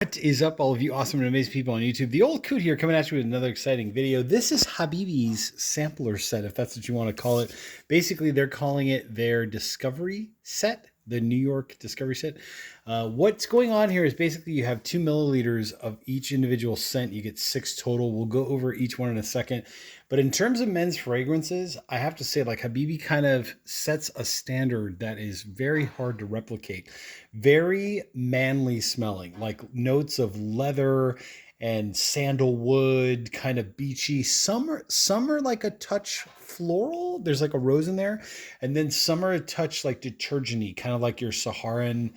What is up, all of you awesome and amazing people on YouTube? The old coot here, coming at you with another exciting video. This is Habibi's sampler set, if that's what you want to call it. Basically, they're calling it their Discovery Set, the New York Discovery Set. What's going on here is basically you have 2 milliliters of each individual scent. You get 6 total. We'll go over each one in a second. But in terms of men's fragrances, I have to say, like, Habibi kind of sets a standard that is very hard to replicate. Very manly smelling, like notes of leather and sandalwood, kind of beachy. Some are like a touch floral. There's like a rose in there. And then some are a touch like detergent-y, kind of like your Saharan,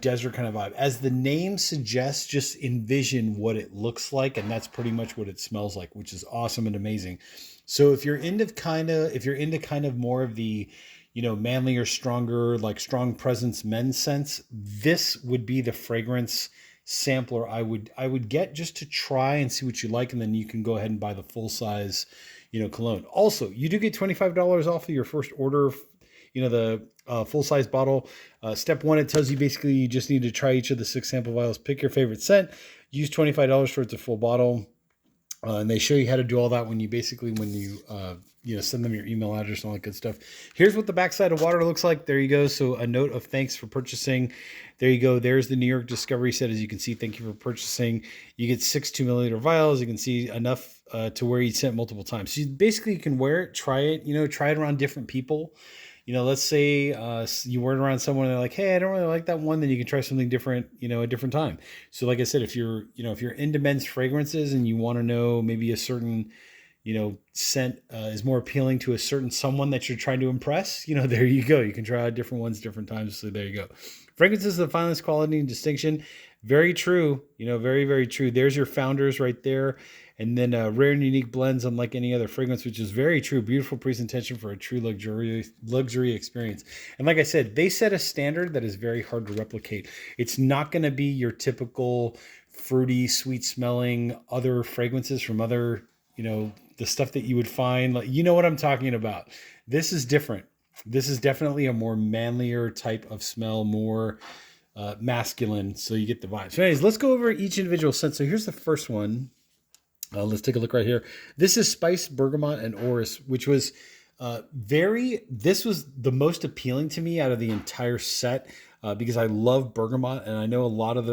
desert kind of vibe. As the name suggests, just envision what it looks like, and that's pretty much what it smells like, which is awesome and amazing. So if you're into kind of more of the, manlier, stronger, like strong presence men's scents, this would be the fragrance sampler I would get just to try and see what you like, and then you can go ahead and buy the full size, cologne. Also, you do get $25 off of your first order. The full-size bottle. Step 1, it tells you basically you just need to try each of the 6 sample vials, pick your favorite scent, use $25 for it's a full bottle. And they show you how to do all that when you send them your email address and all that good stuff. Here's what the backside of water looks like. There you go. So a note of thanks for purchasing. There you go. There's the New York Discovery Set. As you can see, thank you for purchasing. You get 6 2 milliliter vials. You can see enough to wear each scent multiple times. So you can wear it, try it, try it around different people. Let's say you wear it around someone and they're like, hey, I don't really like that one. Then you can try something different, a different time. So like I said, if you're into men's fragrances and you want to know maybe a certain, scent is more appealing to a certain someone that you're trying to impress, there you go. You can try out different ones, different times. So there you go. Fragrances of the finest quality and distinction. Very true. Very, very true. There's your founders right there. And then rare and unique blends unlike any other fragrance, which is very true. Beautiful presentation for a true luxury experience. And like I said, they set a standard that is very hard to replicate. It's not going to be your typical fruity, sweet smelling other fragrances from other, the stuff that you would find. Like, you know what I'm talking about. This is different. This is definitely a more manlier type of smell, more masculine. So you get the vibe. So anyways, let's go over each individual scent. So here's the first one. Let's take a look right here. This is Spice, Bergamot, and Orris, which was this was the most appealing to me out of the entire set because I love bergamot, and I know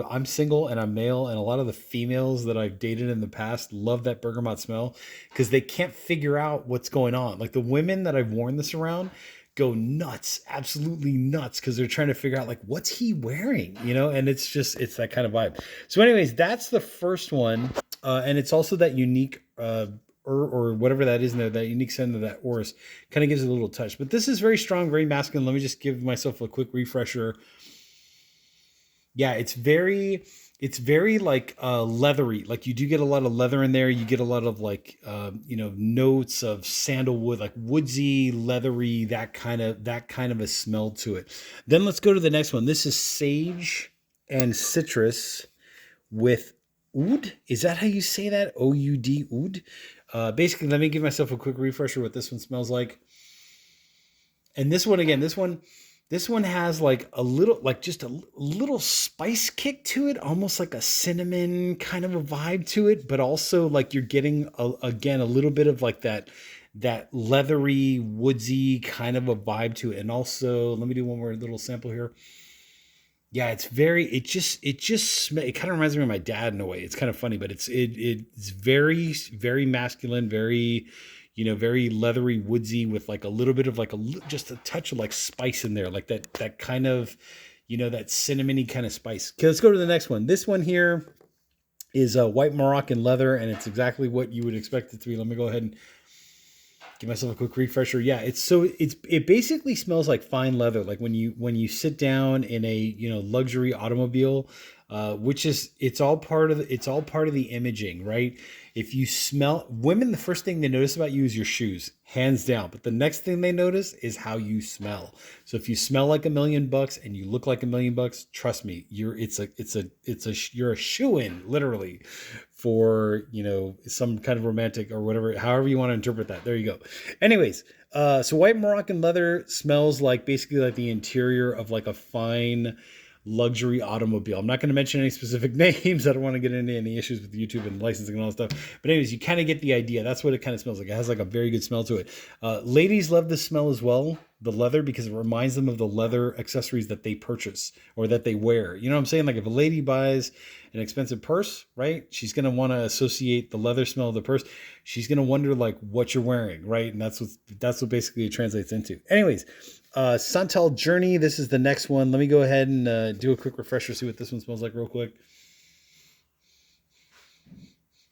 I'm single and I'm male, and a lot of the females that I've dated in the past love that bergamot smell because they can't figure out what's going on. Like the women that I've worn this around go nuts, absolutely nuts, because they're trying to figure out like, what's he wearing, and it's that kind of vibe. So anyways, that's the first one. And it's also that unique, or whatever that is in there, that unique scent of that Orris kind of gives it a little touch. But this is very strong, very masculine. Let me just give myself a quick refresher. Yeah, it's very like leathery. Like you do get a lot of leather in there. You get a lot of like, notes of sandalwood, like woodsy, leathery, that kind of a smell to it. Then let's go to the next one. This is Sage and Citrus with Oud. Is that how you say that? O-U-D, Oud. Basically, let me give myself a quick refresher what this one smells like. And this one, again, this one has like a little, like just a little spice kick to it, almost like a cinnamon kind of a vibe to it, but also like you're getting, again, a little bit of like that leathery, woodsy kind of a vibe to it. And also, let me do one more little sample here. Yeah, it kind of reminds me of my dad in a way. It's kind of funny, but it's very, very masculine, very, very leathery, woodsy, with like a little bit of like just a touch of like spice in there, like that kind of, that cinnamony kind of spice. Okay, let's go to the next one. This one here is a white Moroccan leather, and it's exactly what you would expect it to be. Let me go ahead and give myself a quick refresher. Yeah, it basically smells like fine leather, like when you sit down in a luxury automobile, which is it's all part of the imaging, right? If you smell women, the first thing they notice about you is your shoes, hands down. But the next thing they notice is how you smell. So if you smell like $1 million and you look like $1 million, trust me, you're a shoo-in, literally, for some kind of romantic or whatever, however you want to interpret that. There you go. Anyways, so white Moroccan leather smells like basically like the interior of like a fine luxury automobile. I'm not going to mention any specific names. I don't want to get into any issues with YouTube and licensing and all that stuff. But anyways, you kind of get the idea. That's what it kind of smells like. It has like a very good smell to it. Ladies love this smell as well, the leather, because it reminds them of the leather accessories that they purchase or that they wear. You know what I'm saying? Like if a lady buys an expensive purse, right? She's going to want to associate the leather smell of the purse. She's going to wonder like what you're wearing, right? And that's what basically it translates into. Anyways, Santal Journey. This is the next one. Let me go ahead and do a quick refresher, see what this one smells like real quick.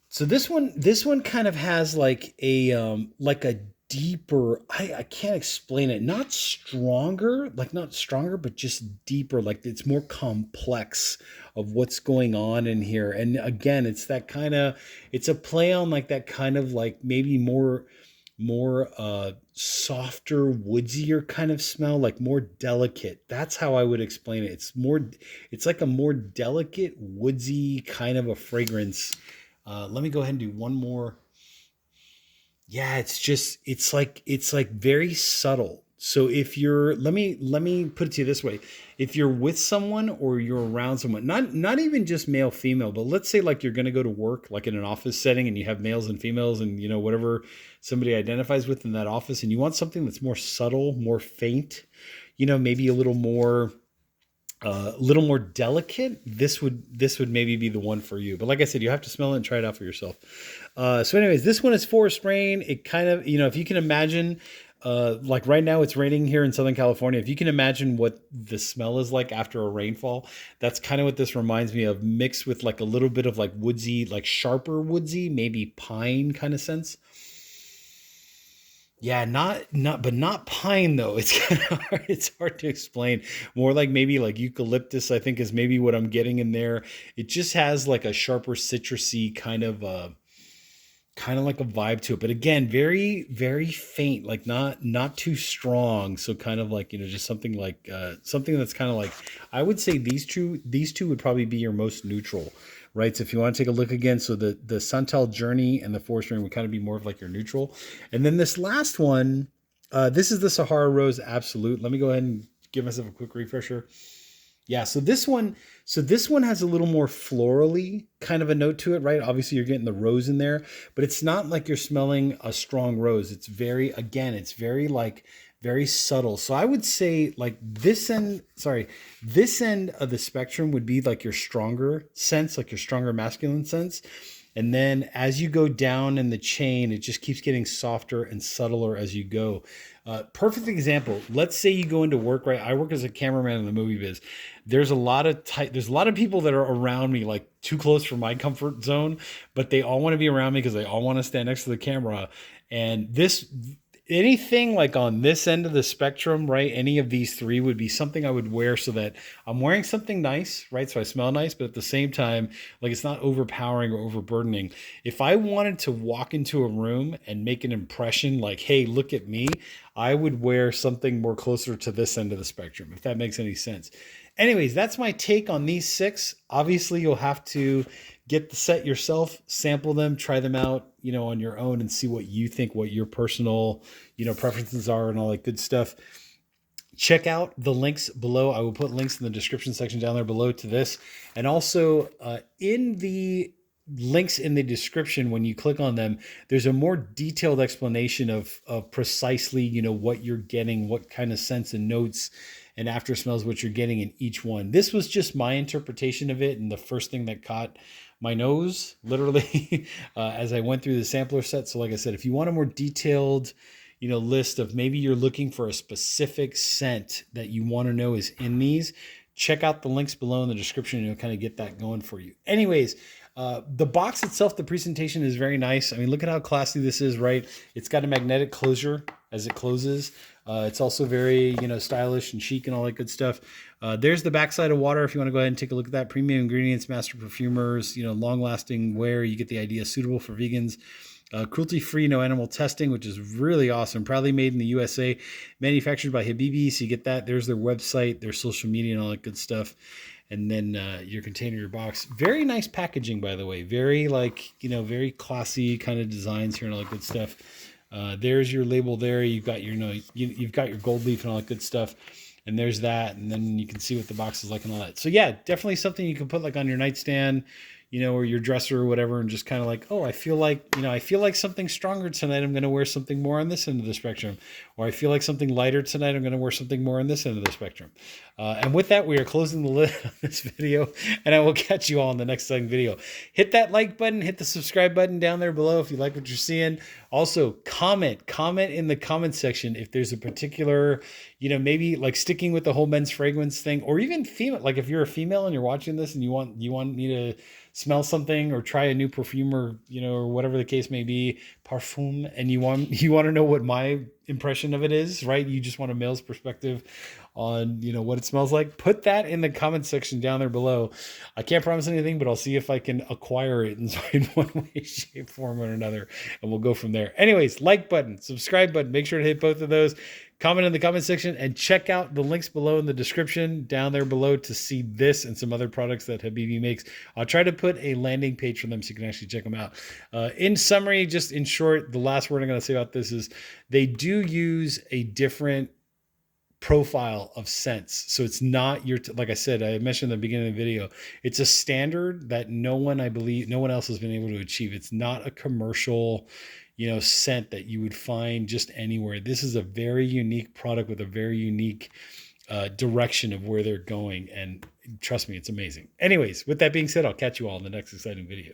So this one kind of has like a deeper, I can't explain it, not stronger, but just deeper, like it's more complex of what's going on in here. And again, it's that kind of, it's a play on like that kind of like maybe more softer, woodier kind of smell, like more delicate. That's how I would explain it. It's like a more delicate, woodsy kind of a fragrance. Let me go ahead and do one more. Yeah, it's like very subtle. So if you're, let me put it to you this way. If you're with someone or you're around someone, not even just male, female, but let's say like you're going to go to work, like in an office setting, and you have males and females and, you know, whatever somebody identifies with in that office, and you want something that's more subtle, more faint, you know, maybe a little more delicate, this would maybe be the one for you. But like I said, you have to smell it and try it out for yourself. So anyways, this one is Forest Rain. It kind of, you know, if you can imagine, like right now it's raining here in Southern California. If you can imagine what the smell is like after a rainfall, that's kind of what this reminds me of, mixed with like a little bit of like woodsy, like sharper woodsy, maybe pine kind of sense. Yeah, but not pine though. It's kind of hard. It's hard to explain. More like maybe like eucalyptus, I think is maybe what I'm getting in there. It just has like a sharper citrusy kind of like a vibe to it. But again, very, very faint, like not too strong. So kind of like, you know, just something like something that's kind of like, I would say these two would probably be your most neutral. Right. So if you want to take a look again, so the Santal Journey and the Forest Rain would kind of be more of like your neutral. And then this last one, this is the Sahara Rose Absolute. Let me go ahead and give myself a quick refresher. Yeah, so this one has a little more florally kind of a note to it, right? Obviously you're getting the rose in there, but it's not like you're smelling a strong rose. It's very subtle. So I would say like this end of the spectrum would be like your stronger sense, like your stronger masculine sense. And then as you go down in the chain, it just keeps getting softer and subtler as you go. Perfect example. Let's say you go into work, right? I work as a cameraman in the movie biz. There's a lot of people that are around me, like too close for my comfort zone, but they all want to be around me because they all want to stand next to the camera. And anything like on this end of the spectrum, right? Any of these three would be something I would wear so that I'm wearing something nice, right? So I smell nice, but at the same time, like it's not overpowering or overburdening. If I wanted to walk into a room and make an impression like, hey, look at me, I would wear something more closer to this end of the spectrum, if that makes any sense. Anyways, that's my take on these 6. Obviously, you'll have to get the set yourself, sample them, try them out, you know, on your own and see what you think, what your personal, you know, preferences are and all that good stuff. Check out the links below. I will put links in the description section down there below to this. And also in the links in the description, when you click on them, there's a more detailed explanation of precisely, you know, what you're getting, what kind of scents and notes and after smells, what you're getting in each one. This was just my interpretation of it and the first thing that caught my nose, literally, as I went through the sampler set. So like I said, if you want a more detailed, you know, list of maybe you're looking for a specific scent that you want to know is in these, check out the links below in the description and you'll kind of get that going for you. Anyways, the box itself, the presentation is very nice. I mean, look at how classy this is, right? It's got a magnetic closure as it closes. It's also very, you know, stylish and chic and all that good stuff. There's the backside of water if you want to go ahead and take a look at that. Premium ingredients, master perfumers, you know, long-lasting wear. You get the idea. Suitable for vegans. Cruelty-free, no animal testing, which is really awesome. Proudly made in the USA. Manufactured by Habibi. So you get that. There's their website, their social media, and all that good stuff. And then your container, your box. Very nice packaging, by the way. Very, like, you know, very classy kind of designs here and all that good stuff. There's your label there. You've got your, you know, you've got your gold leaf and all that good stuff. And there's that. And then you can see what the box is like and all that. So yeah, definitely something you can put like on your nightstand, you know, or your dresser or whatever, and just kind of like, oh, I feel like, you know, I feel like something stronger tonight. I'm going to wear something more on this end of the spectrum. Or I feel like something lighter tonight. I'm going to wear something more on this end of the spectrum. And with that, we are closing the lid on this video, and I will catch you all in the next video. Hit that like button, hit the subscribe button down there below if you like what you're seeing. Also, comment in the comment section if there's a particular, you know, maybe like sticking with the whole men's fragrance thing, or even female. Like if you're a female and you're watching this and you want me to smell something or try a new perfume, or, you know, or whatever the case may be, parfum, and you want to know what my impression of it is, right? You just want a male's perspective on, you know, what it smells like. Put that in the comment section down there below. I can't promise anything, but I'll see if I can acquire it in one way, shape, form, or another, and we'll go from there. Anyways, like button, subscribe button, make sure to hit both of those. Comment in the comment section, and check out the links below in the description down there below to see this and some other products that Habibi makes. I'll try to put a landing page for them so you can actually check them out. In summary, just in short, the last word I'm going to say about this is they do use a different profile of scents. So it's not your, like I said, I mentioned in the beginning of the video, it's a standard that I believe no one else has been able to achieve. It's not a commercial, you know, scent that you would find just anywhere. This is a very unique product with a very unique direction of where they're going. And trust me, it's amazing. Anyways, with that being said, I'll catch you all in the next exciting video.